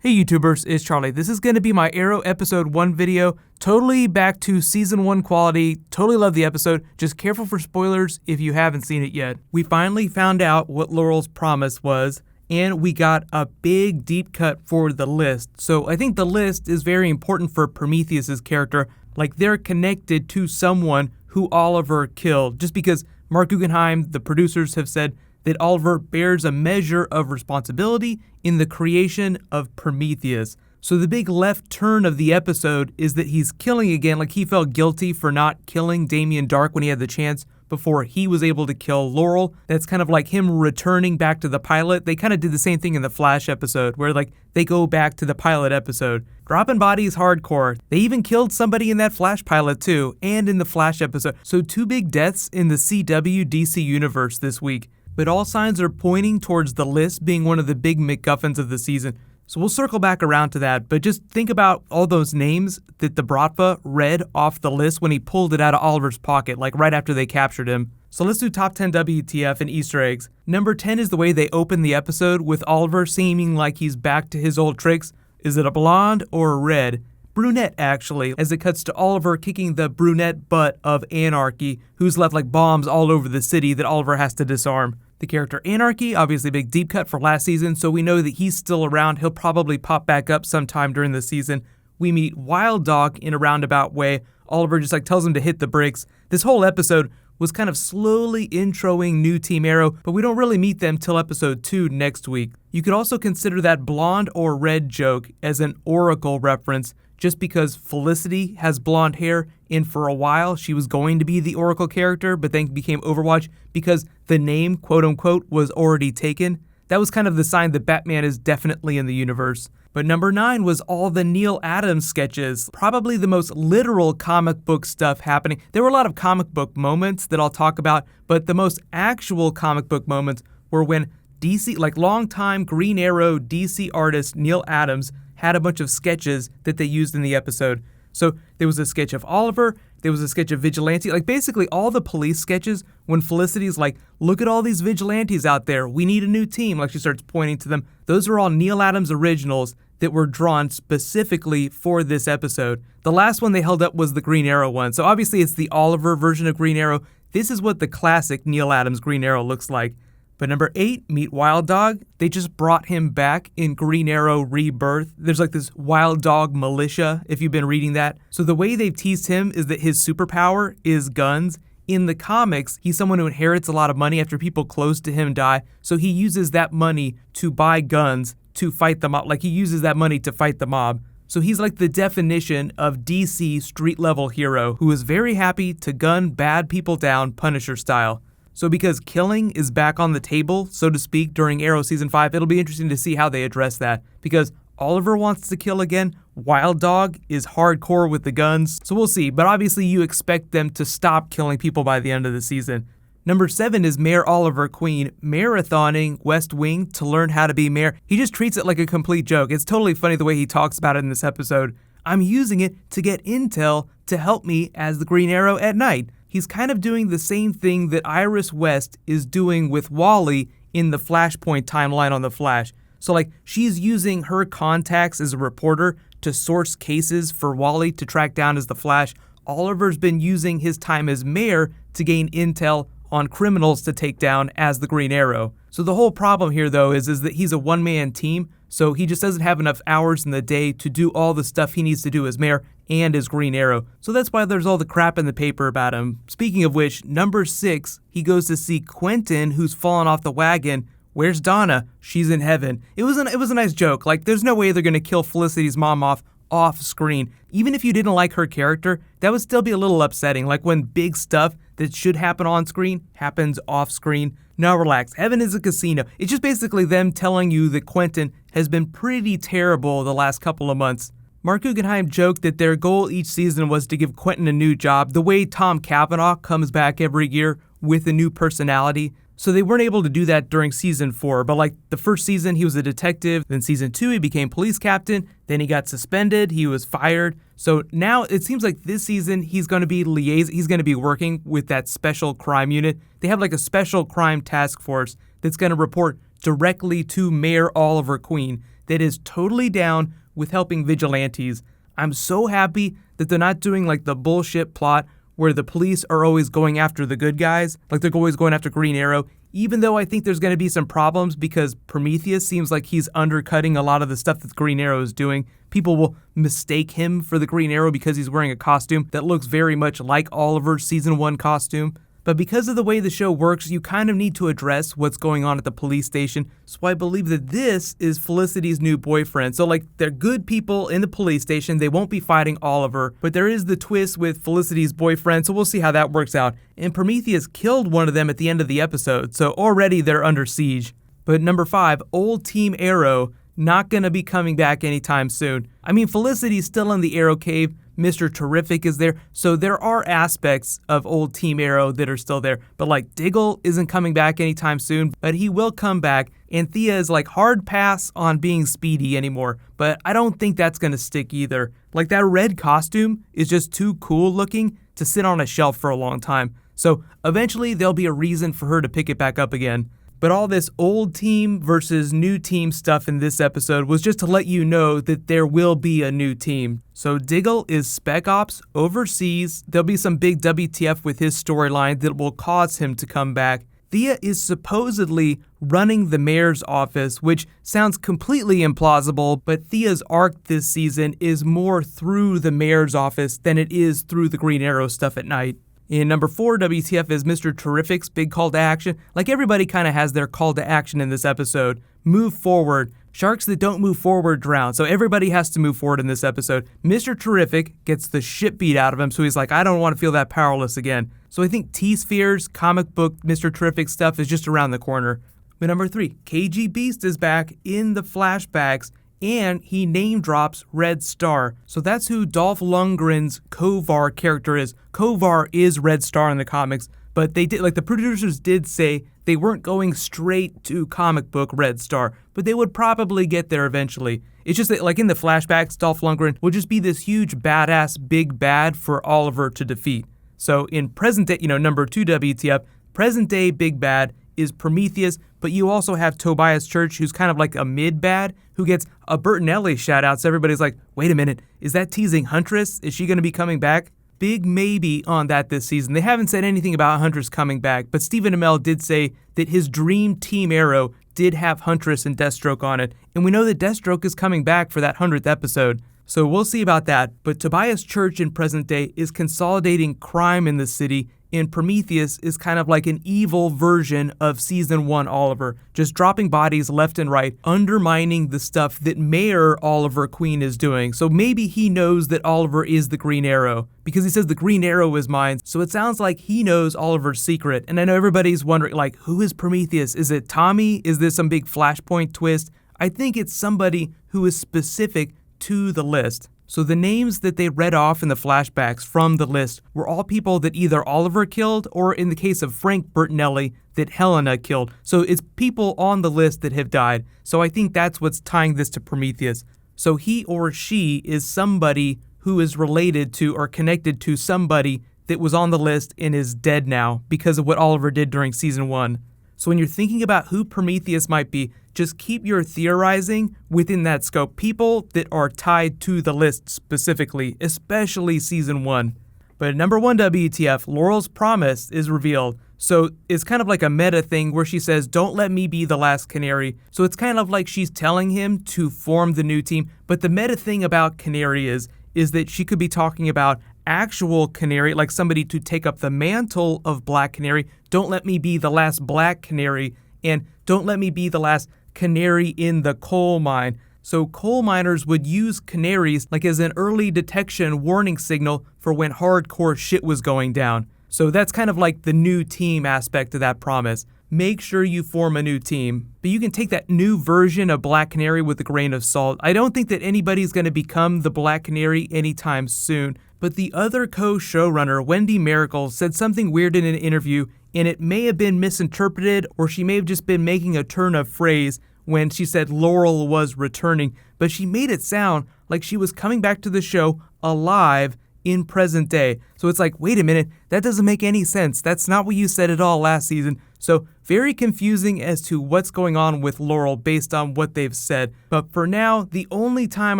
Hey YouTubers, it's Charlie. This is going to be my Arrow episode 1 video, totally back to season 1 quality, totally love the episode, just careful for spoilers if you haven't seen it yet. We finally found out what Laurel's promise was, and we got a big deep cut for the list. So I think the list is very important for Prometheus's character, like they're connected to someone who Oliver killed, just because Mark Guggenheim, the producers, have said that Oliver bears a measure of responsibility in the creation of Prometheus. So the big left turn of the episode is that he's killing again, like he felt guilty for not killing Damien Darhk when he had the chance before he was able to kill Laurel. That's kind of like him returning back to the pilot. They kind of did the same thing in the Flash episode, where like they go back to the pilot episode. Dropping bodies hardcore. They even killed somebody in that Flash pilot too, and in the Flash episode. So 2 big deaths in the CW DC universe this week. But all signs are pointing towards the list being one of the big MacGuffins of the season. So we'll circle back around to that, but just think about all those names that the Bratva read off the list when he pulled it out of Oliver's pocket, like right after they captured him. So let's do top 10 WTF and Easter eggs. Number 10 is the way they open the episode with Oliver seeming like he's back to his old tricks. Is it a blonde or a red? Brunette, actually, as it cuts to Oliver kicking the brunette butt of Anarchy, who's left like bombs all over the city that Oliver has to disarm. The character Anarchy, obviously a big deep cut for last season, so we know that he's still around. He'll probably pop back up sometime during the season. We meet Wild Dog in a roundabout way. Oliver just tells him to hit the brakes. This whole episode was kind of slowly introing new Team Arrow, but we don't really meet them till episode 2 next week. You could also consider that blonde or red joke as an Oracle reference, just because Felicity has blonde hair, and for a while she was going to be the Oracle character, but then became Overwatch because the name, quote-unquote, was already taken. That was kind of the sign that Batman is definitely in the universe. But number 9 was all the Neal Adams sketches, probably the most literal comic book stuff happening. There were a lot of comic book moments that I'll talk about, but the most actual comic book moments were when DC, like longtime Green Arrow DC artist Neal Adams, had a bunch of sketches that they used in the episode. So there was a sketch of Oliver, there was a sketch of Vigilante, like basically all the police sketches when Felicity's like, look at all these vigilantes out there, we need a new team, like she starts pointing to them. Those are all Neal Adams originals that were drawn specifically for this episode. The last one they held up was the Green Arrow one, so obviously it's the Oliver version of Green Arrow. This is what the classic Neal Adams Green Arrow looks like. But number 8, meet Wild Dog. They just brought him back in Green Arrow Rebirth. There's like this Wild Dog militia, if you've been reading that. So the way they've teased him is that his superpower is guns. In the comics, he's someone who inherits a lot of money after people close to him die. So he uses that money to buy guns to fight the mob. Like he uses that money to fight the mob. So he's like the definition of DC street level hero who is very happy to gun bad people down Punisher style. So because killing is back on the table, so to speak, during Arrow Season 5, it'll be interesting to see how they address that. Because Oliver wants to kill again, Wild Dog is hardcore with the guns, so we'll see. But obviously you expect them to stop killing people by the end of the season. Number 7 is Mayor Oliver Queen marathoning West Wing to learn how to be mayor. He just treats it like a complete joke. It's totally funny the way he talks about it in this episode. I'm using it to get intel to help me as the Green Arrow at night. He's kind of doing the same thing that Iris West is doing with Wally in the Flashpoint timeline on The Flash. So like she's using her contacts as a reporter to source cases for Wally to track down as the Flash. Oliver's been using his time as mayor to gain intel on criminals to take down as the Green Arrow. So the whole problem here though is that he's a one-man team, so he just doesn't have enough hours in the day to do all the stuff he needs to do as mayor and as Green Arrow. So that's why there's all the crap in the paper about him. Speaking of which, number 6, he goes to see Quentin, who's fallen off the wagon. Where's Donna? She's in heaven. It was a nice joke. Like, there's no way they're gonna kill Felicity's mom off screen. Even if you didn't like her character, that would still be a little upsetting. Like when big stuff that should happen on screen happens off screen. No, relax. Heaven is a casino. It's just basically them telling you that Quentin has been pretty terrible the last couple of months. Mark Guggenheim joked that their goal each season was to give Quentin a new job, the way Tom Cavanaugh comes back every year with a new personality. So they weren't able to do that during season 4, but like the first season he was a detective, then season 2 he became police captain, then he got suspended, he was fired. So now it seems like this season he's going to be he's going to be working with that special crime unit. They have like a special crime task force that's going to report directly to Mayor Oliver Queen that is totally down with helping vigilantes. I'm so happy that they're not doing like the bullshit plot where the police are always going after the good guys, like they're always going after Green Arrow, even though I think there's going to be some problems because Prometheus seems like he's undercutting a lot of the stuff that Green Arrow is doing. People will mistake him for the Green Arrow because he's wearing a costume that looks very much like Oliver's season 1 costume. But because of the way the show works, you kind of need to address what's going on at the police station. So I believe that this is Felicity's new boyfriend. So like they're good people in the police station. They won't be fighting Oliver. But there is the twist with Felicity's boyfriend. So we'll see how that works out. And Prometheus killed one of them at the end of the episode. So already they're under siege. But number 5, old Team Arrow, not going to be coming back anytime soon. I mean, Felicity's still in the Arrow Cave. Mr. Terrific is there, so there are aspects of old Team Arrow that are still there, but like Diggle isn't coming back anytime soon, but he will come back, and Thea is like hard pass on being Speedy anymore, but I don't think that's gonna stick either. Like that red costume is just too cool looking to sit on a shelf for a long time, so eventually there'll be a reason for her to pick it back up again. But all this old team versus new team stuff in this episode was just to let you know that there will be a new team. So Diggle is Spec Ops overseas. There'll be some big WTF with his storyline that will cause him to come back. Thea is supposedly running the mayor's office, which sounds completely implausible, but Thea's arc this season is more through the mayor's office than it is through the Green Arrow stuff at night. In number 4, WTF is Mr. Terrific's big call to action. Like everybody kind of has their call to action in this episode. Move forward. Sharks that don't move forward drown. So everybody has to move forward in this episode. Mr. Terrific gets the shit beat out of him, so he's like, I don't want to feel that powerless again. So I think T-Sphere's comic book Mr. Terrific stuff is just around the corner. But number 3, KG Beast is back in the flashbacks, and he name drops Red Star. So that's who Dolph Lundgren's Kovar character is. Kovar is Red Star in the comics, but they did, like the producers did say they weren't going straight to comic book Red Star, but they would probably get there eventually. It's just that like in the flashbacks, Dolph Lundgren will just be this huge badass big bad for Oliver to defeat. So in present day, number 2 WTF, present day big bad is Prometheus, but you also have Tobias Church, who's kind of like a mid-bad, who gets a Bertinelli shout-out, so everybody's like, wait a minute, is that teasing Huntress? Is she going to be coming back? Big maybe on that this season. They haven't said anything about Huntress coming back, but Stephen Amell did say that his dream Team Arrow did have Huntress and Deathstroke on it, and we know that Deathstroke is coming back for that 100th episode. So we'll see about that, but Tobias Church in present day is consolidating crime in the city, and Prometheus is kind of like an evil version of season 1 Oliver, just dropping bodies left and right, undermining the stuff that Mayor Oliver Queen is doing. So maybe he knows that Oliver is the Green Arrow, because he says the Green Arrow is mine, so it sounds like he knows Oliver's secret. And I know everybody's wondering, like, who is Prometheus? Is it Tommy? Is this some big Flashpoint twist? I think it's somebody who is specific to the list. So the names that they read off in the flashbacks from the list were all people that either Oliver killed or, in the case of Frank Bertinelli, that Helena killed. So it's people on the list that have died. So I think that's what's tying this to Prometheus. So he or she is somebody who is related to or connected to somebody that was on the list and is dead now because of what Oliver did during season 1. So when you're thinking about who Prometheus might be, just keep your theorizing within that scope. People that are tied to the list specifically, especially season 1. But number 1 WTF, Laurel's promise is revealed. So it's kind of like a meta thing where she says, don't let me be the last Canary. So it's kind of like she's telling him to form the new team. But the meta thing about Canary is that she could be talking about actual Canary, like somebody to take up the mantle of Black Canary. Don't let me be the last Black Canary, and don't let me be the last canary in the coal mine. So coal miners would use canaries like as an early detection warning signal for when hardcore shit was going down. So that's kind of like the new team aspect of that promise. Make sure you form a new team. But you can take that new version of Black Canary with a grain of salt. I don't think that anybody's going to become the Black Canary anytime soon. But the other co-showrunner, Wendy Miracle, said something weird in an interview, and it may have been misinterpreted, or she may have just been making a turn of phrase when she said Laurel was returning, but she made it sound like she was coming back to the show alive in present day. So it's like, wait a minute, that doesn't make any sense. That's not what you said at all last season. So very confusing as to what's going on with Laurel based on what they've said. But for now, the only time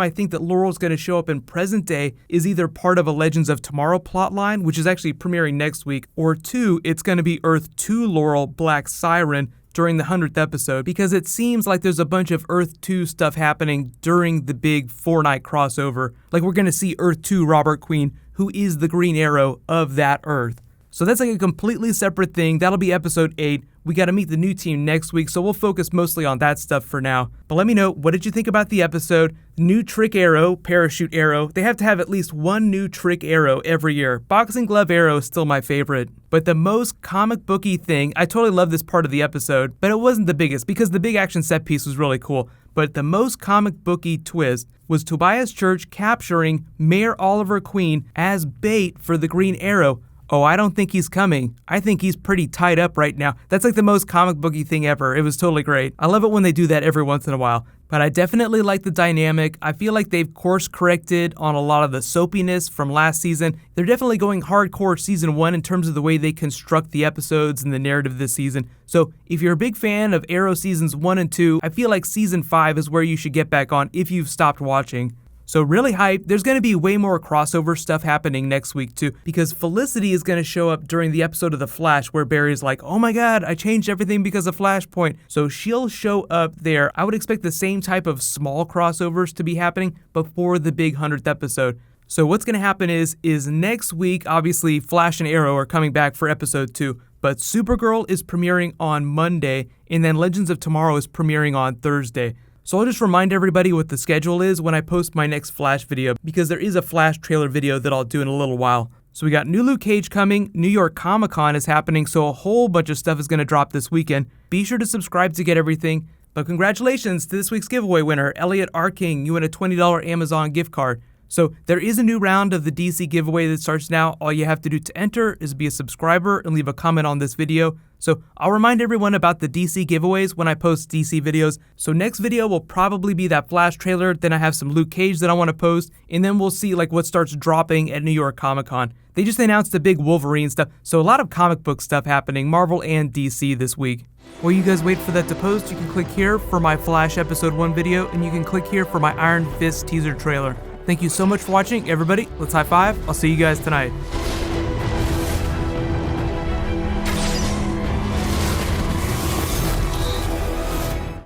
I think that Laurel's going to show up in present day is either part of a Legends of Tomorrow plotline, which is actually premiering next week, or two, it's going to be Earth 2 Laurel Black Siren during the 100th episode, because it seems like there's a bunch of Earth 2 stuff happening during the big 4-night crossover. Like we're going to see Earth 2 Robert Queen, who is the Green Arrow of that Earth. So that's like a completely separate thing. That'll be episode 8. We got to meet the new team next week, so we'll focus mostly on that stuff for now. But let me know, what did you think about the episode? New trick arrow, parachute arrow. They have to have at least one new trick arrow every year. Boxing glove arrow is still my favorite. But the most comic booky thing, I totally love this part of the episode, but it wasn't the biggest because the big action set piece was really cool. But the most comic booky twist was Tobias Church capturing Mayor Oliver Queen as bait for the Green Arrow. Oh, I don't think he's coming. I think he's pretty tied up right now. That's like the most comic booky thing ever. It was totally great. I love it when they do that every once in a while. But I definitely like the dynamic. I feel like they've course corrected on a lot of the soapiness from last season. They're definitely going hardcore season 1 in terms of the way they construct the episodes and the narrative this season. So if you're a big fan of Arrow seasons 1 and 2, I feel like season 5 is where you should get back on if you've stopped watching. So really hyped. There's going to be way more crossover stuff happening next week too, because Felicity is going to show up during the episode of The Flash where Barry's like, oh my god, I changed everything because of Flashpoint. So she'll show up there. I would expect the same type of small crossovers to be happening before the big 100th episode. So what's going to happen is next week, obviously Flash and Arrow are coming back for episode 2, but Supergirl is premiering on Monday, and then Legends of Tomorrow is premiering on Thursday. So I'll just remind everybody what the schedule is when I post my next Flash video, because there is a Flash trailer video that I'll do in a little while. So we got new Luke Cage coming, New York Comic Con is happening, so a whole bunch of stuff is going to drop this weekend. Be sure to subscribe to get everything. But congratulations to this week's giveaway winner, Elliot R. King. You win a $20 Amazon gift card. So there is a new round of the DC giveaway that starts now. All you have to do to enter is be a subscriber and leave a comment on this video. So I'll remind everyone about the DC giveaways when I post DC videos. So next video will probably be that Flash trailer. Then I have some Luke Cage that I want to post. And then we'll see like what starts dropping at New York Comic Con. They just announced the big Wolverine stuff. So a lot of comic book stuff happening, Marvel and DC this week. While you guys wait for that to post, you can click here for my Flash episode 1 video. And you can click here for my Iron Fist teaser trailer. Thank you so much for watching, everybody. Let's high five. I'll see you guys tonight.